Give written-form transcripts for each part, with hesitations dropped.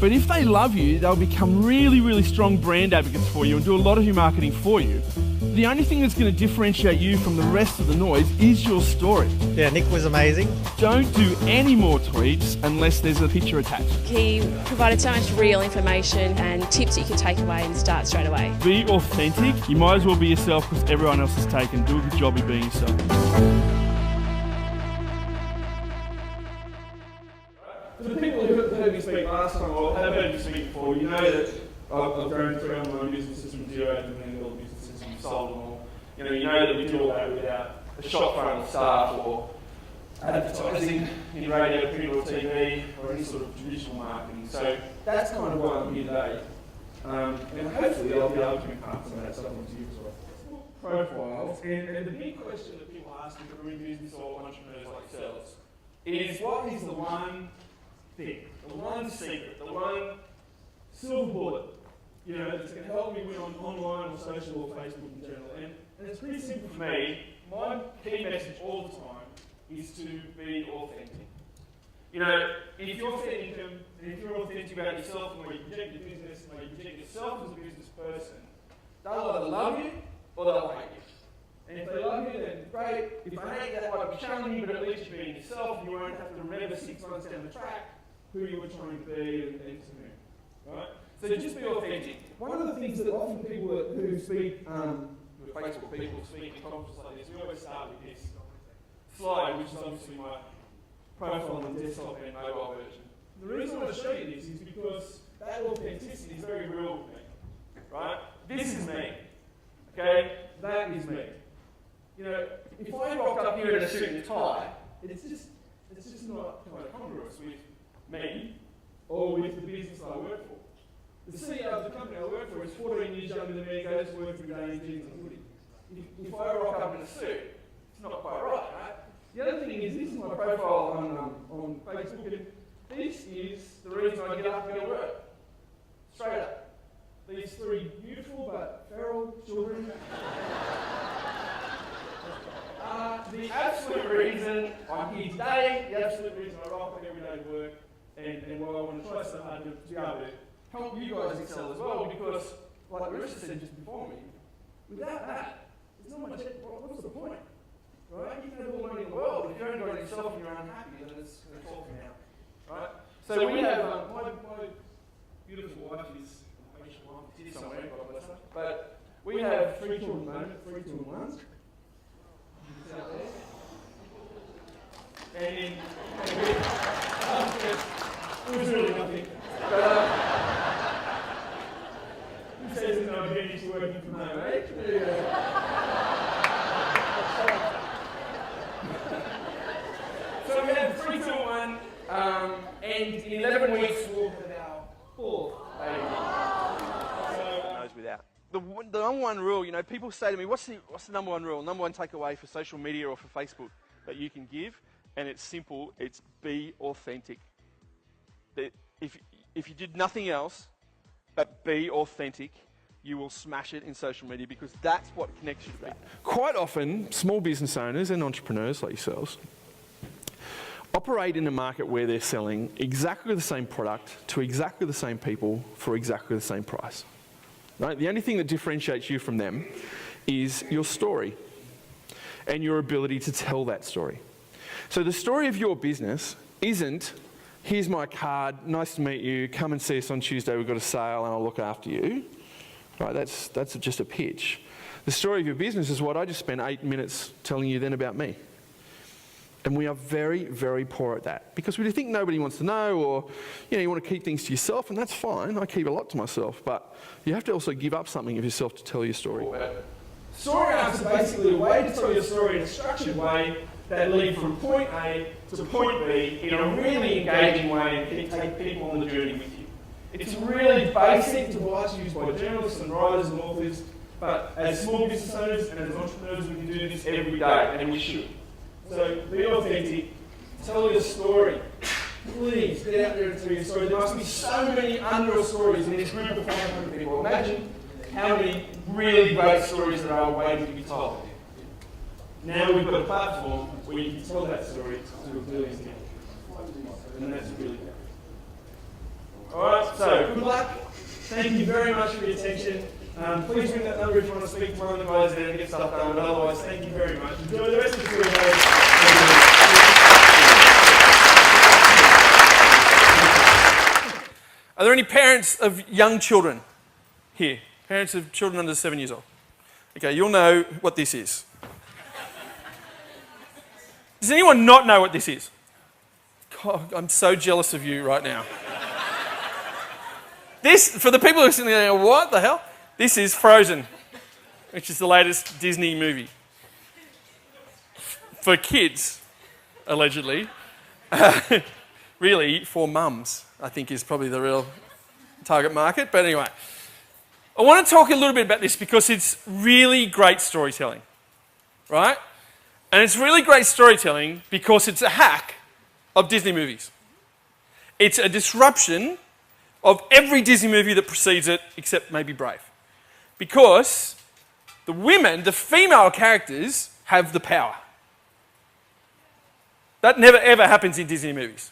But if they love you, they'll become really, really strong brand advocates for you and do a lot of your marketing for you. The only thing that's going to differentiate you from the rest of the noise is your story. Yeah, Nick was amazing. Don't do any more tweets unless there's a picture attached. He provided so much real information and tips that you could take away and start straight away. Be authentic. You might as well be yourself because everyone else is taken. Do a good job of being yourself. For the people who heard me speak last time, or have heard me speak before, you know that I've grown 3 online businesses from zero to $1 million businesses and sold them all. You know that we do all that without a shop front of staff or advertising in radio, print or TV or any sort of traditional marketing. So that's kind of why I'm here today. And hopefully I'll be able to impart some of that stuff onto you as well. Profiles, and the big question that people ask me who are in business or entrepreneurs like yourselves is, what is the one thing, the one secret, the one silver bullet, that's going to help me win on online or social or Facebook in general? And it's pretty simple for me. My key message all the time is to be authentic. If you're authentic and if you're authentic about yourself and where you project your business and where you project yourself as a business person, they'll either love you or they'll hate you. And if they love you, then great. If they hate you, that might be challenging, but at least you're being yourself. You won't have to remember 6 months down the track who you were trying to be and to who. Right? So just be authentic. One of the things that often people who speak, Facebook people speak in conferences like this, we always start with this slide, which is obviously my profile on the desktop and mobile version. The reason I want to show you this is because that authenticity is very real with me. Right? This is me. Okay? That is me. If I rock up here in a suit and tie, it's just not kind of congruous with me or with the business I work for. The CEO of the company I work for is 14 years younger than me, goes to work every day in jeans and hoodie. If I rock up in a suit, it's not quite right? The other thing is, this is my profile on Facebook, and this is the reason I get up and go to work. Straight up. These 3 beautiful but feral children are the absolute reason I'm here today, the absolute reason I rock up every day to work, and why I want to try so hard to be able to help you guys excel as well, because, like Marissa said just before me, without that, there's not much, what's the point? Right? You can have all the money in the world, but if you don't got it yourself and you're unhappy, then it's all for now. Right? So we have, my beautiful wife is, she's somewhere, God bless her, but we have 3 children at the moment, 3 2 and 1s. You can see out there. And it was really nothing. But, who says there's no advantage to working from home, eh? So we have 3 2 1, and in 11 weeks we'll have our 4th baby. Knows without. The number one rule, people say to me, what's the number one rule, number one takeaway for social media or for Facebook that you can give? And it's simple, it's be authentic. If you did nothing else but be authentic, you will smash it in social media, because that's what connects you to people. Quite often, small business owners and entrepreneurs like yourselves operate in a market where they're selling exactly the same product to exactly the same people for exactly the same price. Right? The only thing that differentiates you from them is your story and your ability to tell that story. So the story of your business isn't, here's my card, nice to meet you, come and see us on Tuesday, we've got a sale and I'll look after you. Right, that's just a pitch. The story of your business is what I just spent 8 minutes telling you then about me. And we are very, very poor at that, because we think nobody wants to know, or you want to keep things to yourself, and that's fine. I keep a lot to myself, but you have to also give up something of yourself to tell your story. Story arcs are basically a way to tell your story in a structured way that lead from point A to point B in a really engaging way and take people on the journey with you. It's really basic device used by journalists and writers and authors, but as small business owners and as entrepreneurs, we can do this every day, and we should. So be authentic, tell your story. Please get out there and tell your story. There must be so many unreal stories in this group of 500 people. Imagine how many really great stories there are waiting to be told. Now we've got a platform where you can tell that story to a billion people. And that's really good. Alright, so good luck. Thank you very much for your attention. Please ring that number if you want to speak to one of the guys there and get stuff done. But otherwise, thank you very much. Enjoy the rest of the day. Are there any parents of young children here? Parents of children under 7 years old? Okay, you'll know what this is. Does anyone not know what this is? God, I'm so jealous of you right now. This, for the people who are sitting there, what the hell? This is Frozen, which is the latest Disney movie. For kids, allegedly. Really, for mums, I think is probably the real target market. But anyway, I want to talk a little bit about this because it's really great storytelling, right? And it's really great storytelling because it's a hack of Disney movies. It's a disruption of every Disney movie that precedes it, except maybe Brave. Because the women, the female characters, have the power. That never ever happens in Disney movies.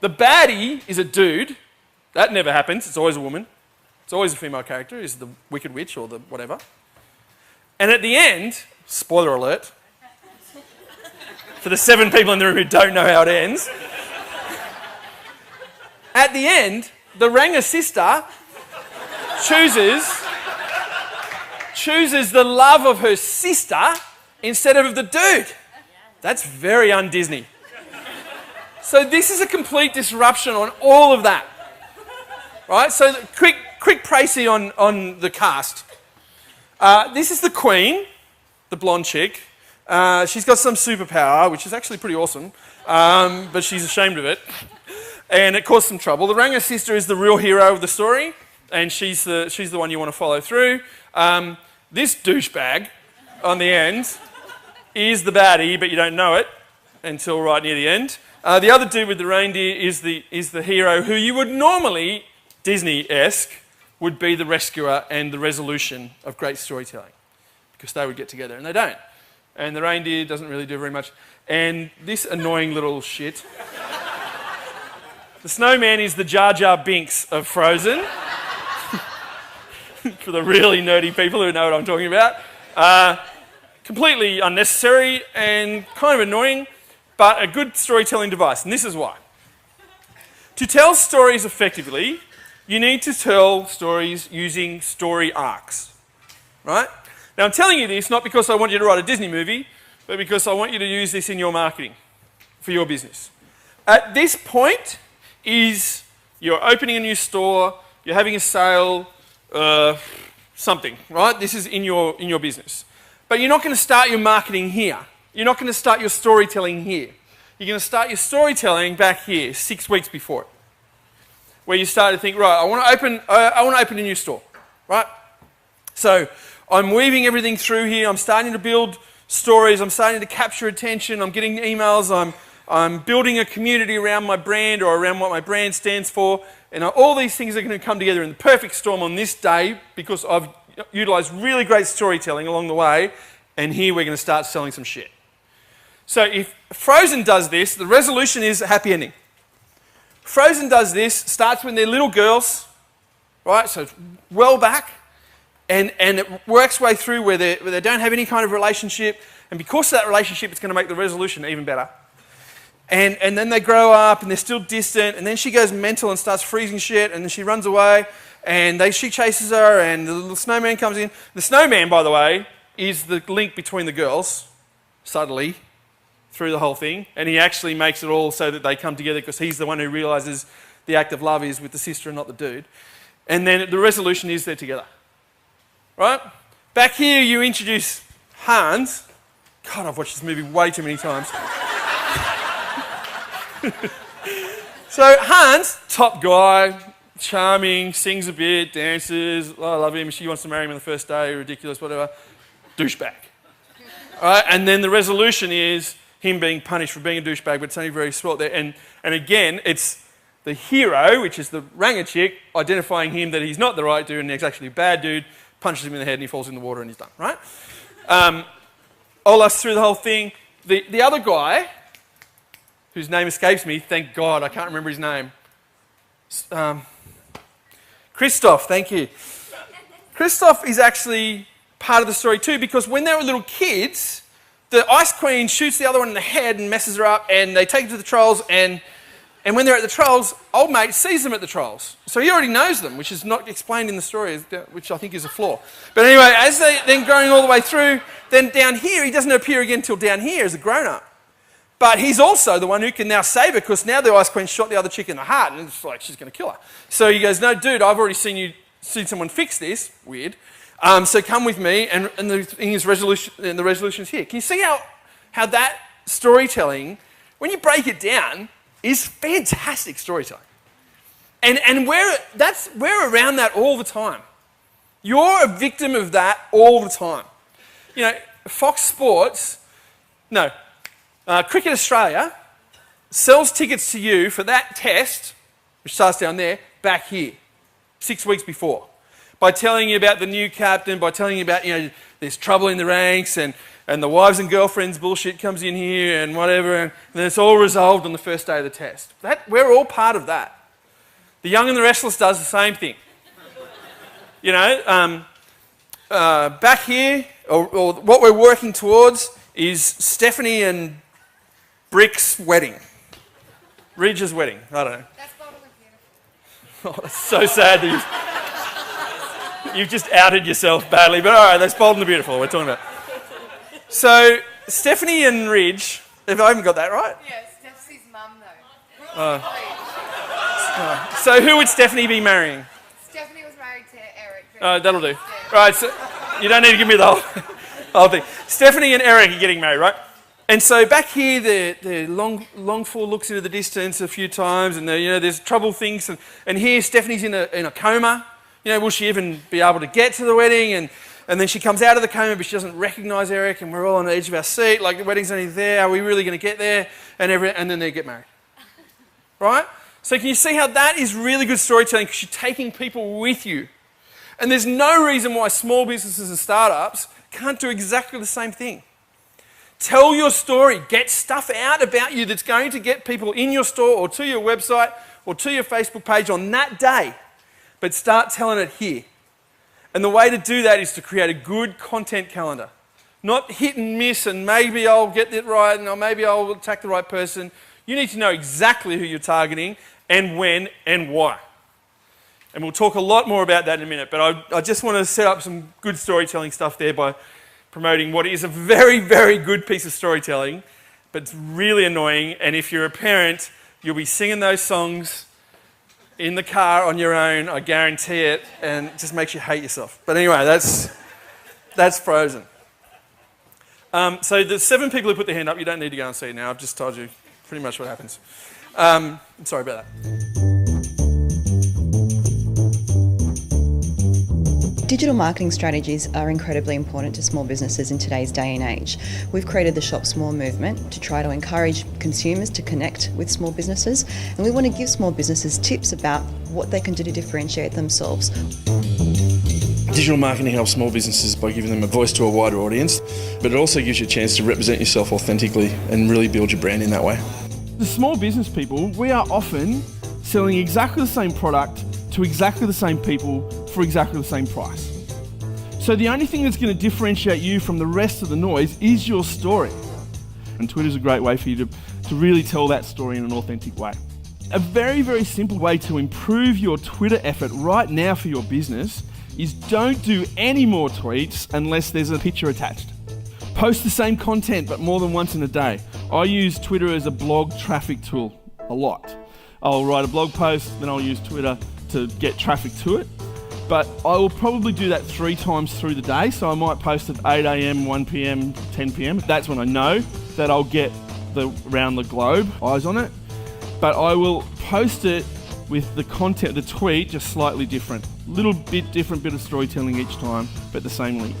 The baddie is a dude. That never happens. It's always a woman. It's always a female character, is the Wicked Witch or the whatever. And at the end, spoiler alert, for the 7 people in the room who don't know how it ends, at the end, the Ranger sister chooses the love of her sister instead of the dude. That's very un-Disney. So this is a complete disruption on all of that. Right? So quick précis on the cast. This is the Queen, the blonde chick. She's got some superpower, which is actually pretty awesome, but she's ashamed of it. And it caused some trouble. The Ranger sister is the real hero of the story, and she's the one you want to follow through. This douchebag on the end is the baddie, but you don't know it until right near the end. The other dude with the reindeer is the hero who you would normally, Disney-esque, would be the rescuer and the resolution of great storytelling, because they would get together, and they don't. And the reindeer doesn't really do very much. And this annoying little shit. The snowman is the Jar Jar Binks of Frozen. For the really nerdy people who know what I'm talking about. Completely unnecessary and kind of annoying, but a good storytelling device. And this is why. To tell stories effectively, you need to tell stories using story arcs. Right? Now I'm telling you this not because I want you to write a Disney movie, but because I want you to use this in your marketing for your business. At this point is you're opening a new store, you're having a sale, something, right? This is in your business. But you're not going to start your marketing here. You're not going to start your storytelling here. You're going to start your storytelling back here, 6 weeks before it, where you start to think, right, I want to open a new store, right? So I'm weaving everything through here. I'm starting to build stories. I'm starting to capture attention. I'm getting emails. I'm building a community around my brand or around what my brand stands for. And all these things are going to come together in the perfect storm on this day because I've utilised really great storytelling along the way. And here we're going to start selling some shit. So if Frozen does this, the resolution is a happy ending. Frozen does this, starts when they're little girls, right? So it's well back. And it works way through where they don't have any kind of relationship. And because of that relationship, it's going to make the resolution even better. And then they grow up and they're still distant. And then she goes mental and starts freezing shit. And then she runs away. And she chases her. And the little snowman comes in. The snowman, by the way, is the link between the girls, subtly, through the whole thing. And he actually makes it all so that they come together because he's the one who realises the act of love is with the sister and not the dude. And then the resolution is they're together. Right? Back here you introduce Hans. God, I've watched this movie way too many times. So Hans, top guy, charming, sings a bit, dances, I love him, she wants to marry him on the first day, ridiculous, whatever. Douchebag. Right? And then the resolution is him being punished for being a douchebag, but it's only very small there. And again, it's the hero, which is the Ranger chick, identifying him that he's not the right dude and he's actually a bad dude, punches him in the head and he falls in the water and he's done, right? Olaf's through the whole thing. The other guy, whose name escapes me, thank God, I can't remember his name. Christoph, thank you. Christoph is actually part of the story too, because when they were little kids, the Ice Queen shoots the other one in the head and messes her up, and they take her to the trolls, and when they're at the trolls, old mate sees them at the trolls. So he already knows them, which is not explained in the story, which I think is a flaw. But anyway, as they then going all the way through, then down here, he doesn't appear again until down here as a grown-up. But he's also the one who can now save her, because now the Ice Queen shot the other chick in the heart, and it's like she's going to kill her. So he goes, no, dude, I've already seen someone fix this. Weird. So come with me, and the thing is, the resolution is here. Can you see how that storytelling, when you break it down, is fantastic storytelling. And we're around that all the time. You're a victim of that all the time. You know, Fox Sports, Cricket Australia sells tickets to you for that test, which starts down there, back here, 6 weeks before. By telling you about the new captain, by telling you about, there's trouble in the ranks, and the wives and girlfriends bullshit comes in here and whatever, and then it's all resolved on the first day of the test. We're all part of that. The Young and the Restless does the same thing. Back here, or what we're working towards, is Stephanie and Brick's wedding. Regis' wedding, I don't know. That's boldly beautiful. Oh, that's so sad that you've just outed yourself badly, but all right, that's bold and beautiful we're talking about. So, Stephanie and Ridge, if I haven't got that right? Yeah, Stephanie's mum though. So who would Stephanie be marrying? Stephanie was married to Eric. That'll do. Right, so you don't need to give me the whole thing. Stephanie and Eric are getting married, right? And so back here, the Longfall looks into the distance a few times, and there's trouble things, and here Stephanie's in a coma. Will she even be able to get to the wedding? And then she comes out of the coma, but she doesn't recognise Eric, and we're all on the edge of our seat, like the wedding's only there, are we really going to get there? And then they get married. Right? So can you see how that is really good storytelling, because you're taking people with you. And there's no reason why small businesses and startups can't do exactly the same thing. Tell your story, get stuff out about you that's going to get people in your store or to your website or to your Facebook page on that day. But start telling it here. And the way to do that is to create a good content calendar. Not hit and miss and maybe I'll get it right and maybe I'll attack the right person. You need to know exactly who you're targeting and when and why. And we'll talk a lot more about that in a minute, but I just want to set up some good storytelling stuff there by promoting what is a very, very good piece of storytelling, but it's really annoying, and if you're a parent, you'll be singing those songs in the car on your own, I guarantee it, and it just makes you hate yourself. But anyway, that's Frozen. So the 7 people who put their hand up, you don't need to go and see it now, I've just told you pretty much what happens. I'm sorry about that. Digital marketing strategies are incredibly important to small businesses in today's day and age. We've created the Shop Small movement to try to encourage consumers to connect with small businesses, and we want to give small businesses tips about what they can do to differentiate themselves. Digital marketing helps small businesses by giving them a voice to a wider audience, but it also gives you a chance to represent yourself authentically and really build your brand in that way. The small business people, we are often selling exactly the same product to exactly the same people for exactly the same price. So the only thing that's going to differentiate you from the rest of the noise is your story. And Twitter's a great way for you to really tell that story in an authentic way. A very, very simple way to improve your Twitter effort right now for your business is don't do any more tweets unless there's a picture attached. Post the same content but more than once in a day. I use Twitter as a blog traffic tool a lot. I'll write a blog post, then I'll use Twitter to get traffic to it. But I will probably do that 3 times through the day. So I might post at 8 a.m, 1 p.m, 10 p.m. That's when I know that I'll get around the globe eyes on it. But I will post it with the content, the tweet, just slightly different. Little bit different bit of storytelling each time, but the same link.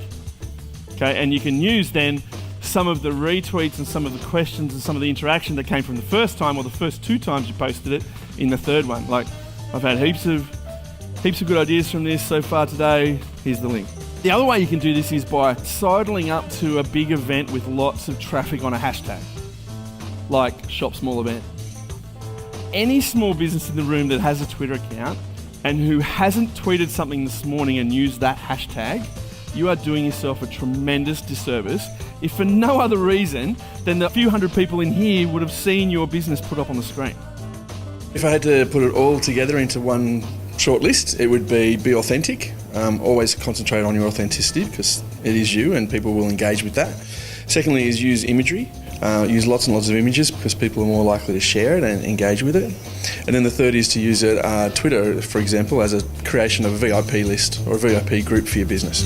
Okay, and you can use then some of the retweets and some of the questions and some of the interaction that came from the first time or the first 2 times you posted it in the third one. Like, I've had heaps of good ideas from this so far today. Here's the link. The other way you can do this is by sidling up to a big event with lots of traffic on a hashtag, like Shop Small Event. any small business in the room that has a Twitter account and who hasn't tweeted something this morning and used that hashtag, you are doing yourself a tremendous disservice, if for no other reason than the few hundred people in here would have seen your business put up on the screen. If I had to put it all together into one short list, it would be authentic. Always concentrate on your authenticity because it is you and people will engage with that. Secondly is use imagery. Use lots and lots of images because people are more likely to share it and engage with it. And then the third is to use Twitter, for example, as a creation of a VIP list or a VIP group for your business.